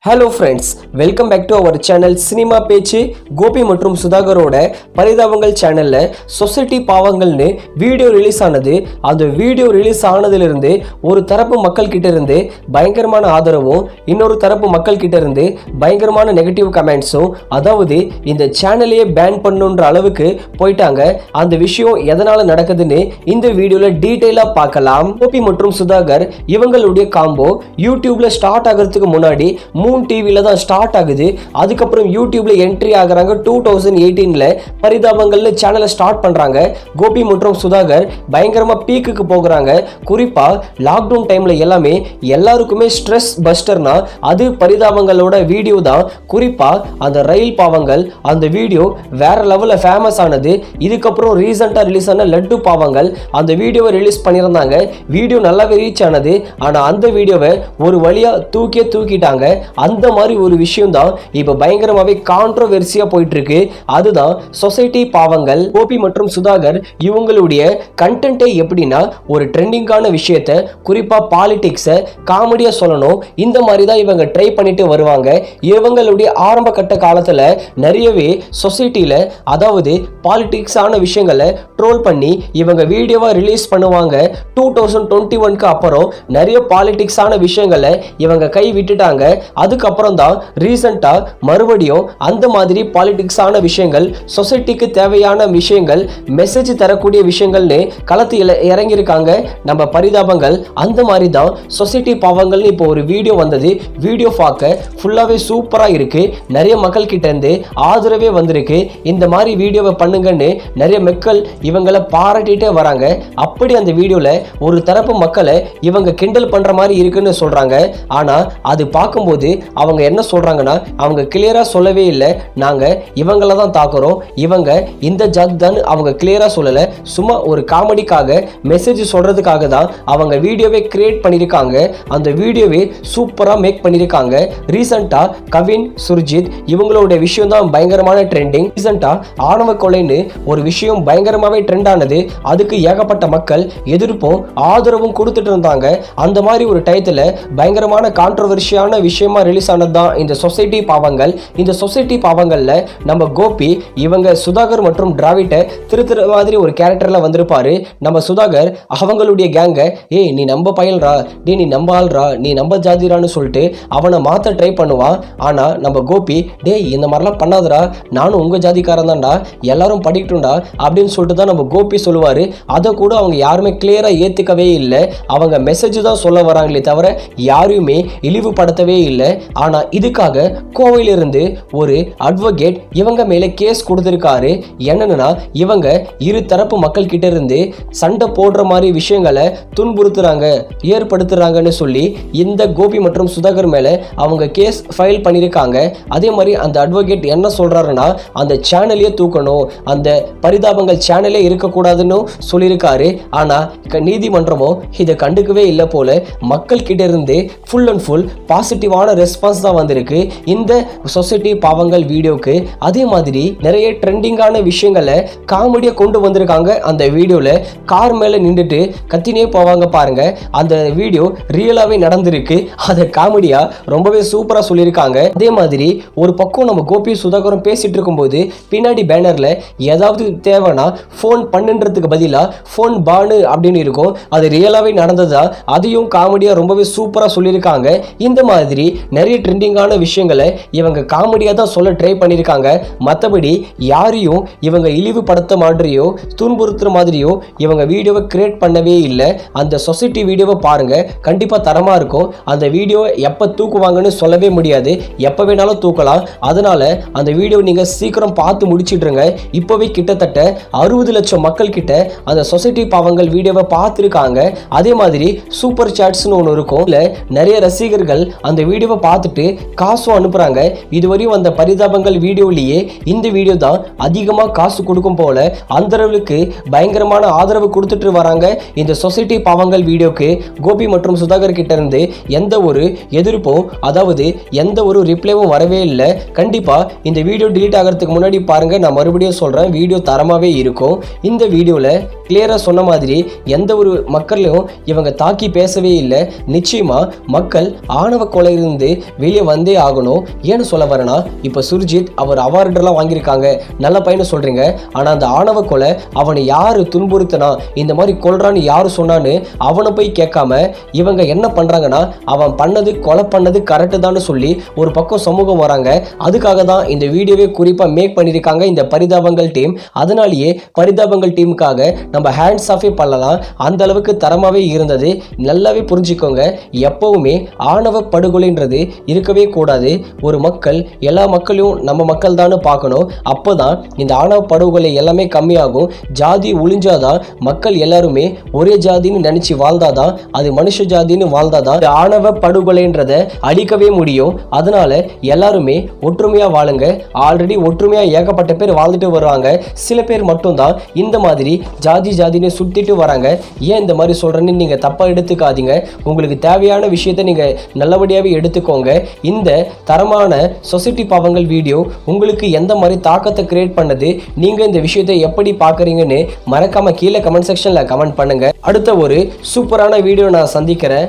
Hello friends, welcome back to our channel cinema பேச்சு. கோபி மற்றும் சுதாகரோட பரிதாபங்கள் சேனலில் சொசைட்டி பாவங்கள்னு வீடியோ ரிலீஸ் ஆனது. அந்த வீடியோ ரிலீஸ் ஆனதுலேருந்து ஒரு தரப்பு மக்கள் கிட்ட இருந்து பயங்கரமான ஆதரவும், இன்னொரு தரப்பு மக்கள் கிட்ட இருந்து பயங்கரமான நெகட்டிவ் கமெண்ட்ஸும், அதாவது இந்த சேனலையே பேன் பண்ணுன்ற அளவுக்கு போயிட்டாங்க. அந்த விஷயம் எதனால் நடக்குதுன்னு இந்த வீடியோவில் டீட்டெயிலாக பார்க்கலாம். கோபி மற்றும் சுதாகர் இவங்களுடைய காம்போ யூடியூப்ல ஸ்டார்ட் ஆகிறதுக்கு முன்னாடி டிவில தான் ஸ்டார்ட் ஆகுது. அதுக்கப்புறம் யூடியூப்ல என்ட்ரி ஆகுறாங்க. 2018ல பரிதாபங்கள்ல சேனலை ஸ்டார்ட் பண்றாங்க. கோபி மற்றும் சுதாகர் பயங்கரமா பீக்குக்கு போகிறாங்க. குறிப்பா லாக்டவுன் டைம்ல எல்லாருக்குமே ஸ்ட்ரெஸ் பஸ்டர்னா அது பரிதாபங்களோட வீடியோ தான். குறிப்பா அந்த ரயில் பாவங்கள் அந்த வீடியோ வேற லெவல்ல ஃபேமஸ் ஆனது. இதுக்கப்புறம் ரீசெண்டா ரிலீஸ் ஆன லட்டு பாவங்கள் அந்த வீடியோவை ரிலீஸ் பண்ணியிருந்தாங்க. வீடியோ நல்லாவே ரீச் ஆனது. ஆனா அந்த வீடியோவை ஒரு வழியா தூக்கிட்டாங்க. அந்த மாதிரி ஒரு விஷயம் தான் இப்ப பயங்கரமாவே கான்ட்ரோவர்சியா போயிட்டு இருக்கு. அதுதான் சொசைட்டி பாவங்கள். கோபி மற்றும் சுதாகர் இவங்களுடைய கண்டென்ட்டே எப்படின்னா ஒரு ட்ரெண்டிங்கான விஷயத்தை, குறிப்பா பாலிடிக்ஸை காமெடியா சொல்லணும். இந்த மாதிரி தான் இவங்க ட்ரை பண்ணிட்டு வருவாங்க. இவங்களுடைய ஆரம்ப கட்ட காலத்துல நிறையவே சொசைட்டில, அதாவது பாலிடிக்ஸான விஷயங்களை ட்ரோல் பண்ணி இவங்க வீடியோவா ரிலீஸ் பண்ணுவாங்க. 2021க்கு அப்புறம் நிறைய பாலிடிக்ஸான விஷயங்களை இவங்க கை விட்டுட்டாங்க. அதுக்கப்புறம் தான் ரீசெண்டா மறுபடியும் அந்த மாதிரி பாலிடிக்ஸான விஷயங்கள், சொசைட்டிக்கு தேவையான விஷயங்கள், மெசேஜ் தரக்கூடிய விஷயங்கள்னு களத்தில் இறங்கியிருக்காங்க நம்ம பரிதாபங்கள். அந்த மாதிரி தான் சொசைட்டி பாவங்கள்னு இப்போ ஒரு வீடியோ வந்தது. வீடியோ பார்க்க ஃபுல்லாவே சூப்பரா இருக்கு. நிறைய மக்கள் கிட்ட இருந்து ஆதரவே வந்திருக்கு. இந்த மாதிரி வீடியோவை பண்ணுங்கன்னு நிறைய மக்கள் இவங்களை பாராட்டிட்டே வராங்க. அப்படி அந்த வீடியோல ஒரு தரப்பு மக்களை இவங்க கிண்டல் பண்ற மாதிரி இருக்குன்னு சொல்றாங்க. ஆனா அது பார்க்கும்போது அவங்க என்ன சொல்றாங்கன்னா, அவங்க கிளியரா சொல்லவே இல்லை, நாங்க இவங்கள தான் தாக்குறோம், இவங்க இந்த ஜாதி தான் அவங்க கிளியரா சொல்லல. சும்மா ஒரு காமெடிக்காக மெசேஜ் சொல்றதுக்காக தான் அவங்க வீடியோவை கிரியேட் பண்ணியிருக்காங்க. அந்த வீடியோவை சூப்பரா மேக் பண்ணியிருக்காங்க. ரீசெண்டா கவின், சுர்ஜித் இவங்களோட விஷயம் தான் பயங்கரமான ட்ரெண்டிங். ரீசெண்டா ஆணவ கொலைன்னு ஒரு விஷயம் பயங்கரமாவே ட்ரெண்ட் ஆனது. அதுக்கு ஏகப்பட்ட மக்கள் எதிர்ப்பும் ஆதரவும் கொடுத்துட்டு இருந்தாங்க. அந்த மாதிரி ஒரு டயத்துல பயங்கரமான கான்ட்ரோவர்சியான விஷயமா ரிலீஸ் ஆனது தான் இந்த சொசைட்டி பாவங்கள். இந்த சொசைட்டி பாவங்கள்ல நம்ம கோபி இவங்க சுதாகர் மற்றும் டிராவிட்ட திருத்துற மாதிரி ஒரு கேரக்டர்ல வந்திருப்பாரு. நம்ம சுதாகர் அவங்களுடைய கேங்க, ஏய் நீ நம்ம பயல்ரா, நீ நம்ம ஆள்ரா, நீ நம்ம ஜாதிரான்னு சொல்லிட்டு அவனை மாத்த ட்ரை பண்ணுவான். ஆனா நம்ம கோபி, டேய் இந்த மாதிரிலாம் பண்ணாதரா, நானும் உங்க ஜாதிக்காரன் தான்டா, எல்லாரும் படிக்கட்டும்டா அப்படின்னு சொல்லிட்டு தான் நம்ம கோபி சொல்லுவாரு. அதை கூட அவங்க யாருமே கிளியரா ஏத்துக்கவே இல்லை. அவங்க மெசேஜ் தான் சொல்ல வராங்களே தவிர யாரையுமே இழிவுபடுத்தவே இல்லை. ஆனா இதுக்காக கோவையிலிருந்து ஒரு அட்வொகேட் இவங்க மேல கேஸ் கொடுத்திருக்காரு. என்னன்னா இவங்க இரு தரப்பு மக்கள் கிட்ட இருந்து சண்டை போடுற மாதிரி விஷயங்களை துன்புறுத்துறாங்க, ஏற்படுத்துறாங்கன்னு சொல்லி இந்த கோபி மற்றும் சுதாகர் மேல அவங்க கேஸ் ஃபைல் பண்ணியிருக்காங்க. அதே மாதிரி அந்த அட்வொகேட் என்ன சொல்றாருன்னா, அந்த சேனலையே தூக்கணும், அந்த பரிதாபங்கள் சேனலே இருக்கக்கூடாதுன்னு சொல்லியிருக்காரு. ஆனா நீதிமன்றமோ இதை கண்டுக்கவே இல்லை போல. மக்கள் கிட்ட இருந்து ஃபுல் அண்ட் ஃபுல் பாசிட்டிவான ரெஸ்பான்ஸ் தான் வந்திருக்கு இந்த சொசைட்டி பாவங்கள் வீடியோக்கு. அதே மாதிரி நிறைய ட்ரெண்டிங்கான விஷயங்களை காமெடியா கொண்டு வந்திருக்காங்க. அந்த வீடியோல கார் மேல நின்றுட்டு கத்தினே போவாங்க பாருங்க, அந்த வீடியோ ரியலாவே நடந்திருக்கு. அதை காமெடியா ரொம்பவே சூப்பரா சொல்லியிருக்காங்க. அதே மாதிரி ஒரு பக்கம் நம்ம கோபி சுதாகரும் பேசிட்டு இருக்கும்போது பின்னாடி பேனர்ல ஏதாவது தேவைன்னா போன் பண்ணுன்றதுக்கு பதிலா போன் பானு அப்படின்னு இருக்கும். அது ரியலாவே நடந்ததா, அதையும் காமெடியா ரொம்பவே சூப்பரா சொல்லியிருக்காங்க. இந்த மாதிரி நிறைய ட்ரெண்டிங்கான விஷயங்களை இவங்க காமெடியா தான் சொல்ல ட்ரை பண்ணியிருக்காங்க. மற்றபடி யாரையும் இவங்க இழிவுபடுத்த மாதிரியோ துன்புறுத்துற மாதிரியோ இவங்க வீடியோவை கிரியேட் பண்ணவே இல்லை. அந்த சொசைட்டி வீடியோவை பாருங்க, கண்டிப்பா தரமா இருக்கும். அந்த வீடியோவை எப்ப தூக்குவாங்கன்னு சொல்லவே முடியாது, எப்ப வேணாலும் தூக்கலாம். அதனால அந்த வீடியோ நீங்க சீக்கிரம் பார்த்து முடிச்சிடுங்க. இப்போவே கிட்டத்தட்ட 60 லட்சம் மக்கள் கிட்ட அந்த சொசைட்டி பாவங்கள் வீடியோவை பார்த்துருக்காங்க. அதே மாதிரி சூப்பர் சாட்ஸ்னு ஒன்று இருக்கும். நிறைய ரசிகர்கள் அந்த வீடியோவை பார்த்துட்டு காசும் அனுப்புறாங்க. இதுவரையும் அந்த பரிதாபங்கள் வீடியோலயே இந்த வீடியோ தான் அதிகமா காசு கொடுக்கும் போல. அந்த அளவுக்கு பயங்கரமான ஆதரவு கொடுத்துட்டு வராங்க இந்த சொசைட்டி பாவங்கள் வீடியோக்கு. கோபி மற்றும் சுதாகர் கிட்ட இருந்து எந்த ஒரு எதிர்ப்பும், அதாவது எந்த ஒரு ரிப்ளைவும் வரவே இல்லை. கண்டிப்பா இந்த வீடியோ டிலீட் ஆகிறதுக்கு முன்னாடி பாருங்க, நான் மறுபடியும் சொல்றேன், வீடியோ தரமாவே இருக்கும். இந்த வீடியோல கிளியரா சொன்ன மாதிரி எந்த ஒரு மக்களையும் இவங்க தாக்கி பேசவே இல்லை. நிச்சயமா மக்கள் ஆணவ கொலையிலிருந்து வெளியே வந்தே ஆகணும். ஏன்னு சொல்ல வரேன்னா, இப்போ சுர்ஜித் அவர் அவார்டெல்லாம் வாங்கியிருக்காங்க, நல்ல பையனை சொல்றீங்க. ஆனால் அந்த ஆணவ கொலை அவனை யாரு துன்புறுத்தினா, இந்த மாதிரி கொல்றான்னு யாரு சொன்னான்னு அவனை போய் கேட்காம இவங்க என்ன பண்றாங்கன்னா, அவன் பண்ணது கொலை பண்ணது கரெக்டு தான் சொல்லி ஒரு பக்கம் சமூகம் வராங்க. அதுக்காக தான் இந்த வீடியோவே குறிப்பா மேக் பண்ணியிருக்காங்க இந்த பரிதாபங்கள் டீம். அதனாலேயே பரிதாபங்கள் டீமுக்காக நம்ம ஹேண்ட்ஸ் ஆஃபே பண்ணலாம், அந்த அளவுக்கு தரமாவே இருந்தது. நல்லாவே புரிஞ்சுக்கோங்க, எப்பவுமே ஆணவ படுகொலைன்றது இருக்கவே கூடாது. ஒரு மக்கள் எல்லா மக்களையும் நம்ம மக்கள் தான் பார்க்கணும். அப்போதான் இந்த ஆணவ படுகொலை எல்லாமே கம்மியாகும். ஜாதி ஒழிஞ்சாதான் மக்கள் எல்லாருமே ஒரே ஜாதின்னு நினைச்சு வாழ்ந்தாதான், அது மனுஷ ஜாதின்னு வாழ்ந்தாதான் ஆணவ படுகொலைன்றதை அழிக்கவே முடியும். அதனால எல்லாருமே ஒற்றுமையா வாழுங்க. ஆல்ரெடி ஒற்றுமையா ஏகப்பட்ட பேர் வாழ்ந்துட்டு வருவாங்க. சில பேர் மட்டும்தான் இந்த மாதிரி ஜாதின்னு சுத்திட்டு வராங்க. ஏன் இந்த மாதிரி சொல்றேன்னு நீங்க தப்பா எடுத்துக்காதீங்க. உங்களுக்கு தேவையான விஷயத்தை நீங்க நல்லபடியாவே எடுத்துக்கோங்க. இந்த தரமான சொசைட்டி பாவங்கள் வீடியோ உங்களுக்கு எந்த மாதிரி தாக்கத்தை கிரியேட் பண்ணது, நீங்க இந்த விஷயத்தை எப்படி பார்க்குறீங்கன்னு மறக்காம கீழே கமெண்ட் செக்ஷன்ல கமெண்ட் பண்ணுங்க. அடுத்த ஒரு சூப்பரான வீடியோ நான் சந்திக்கிறேன்.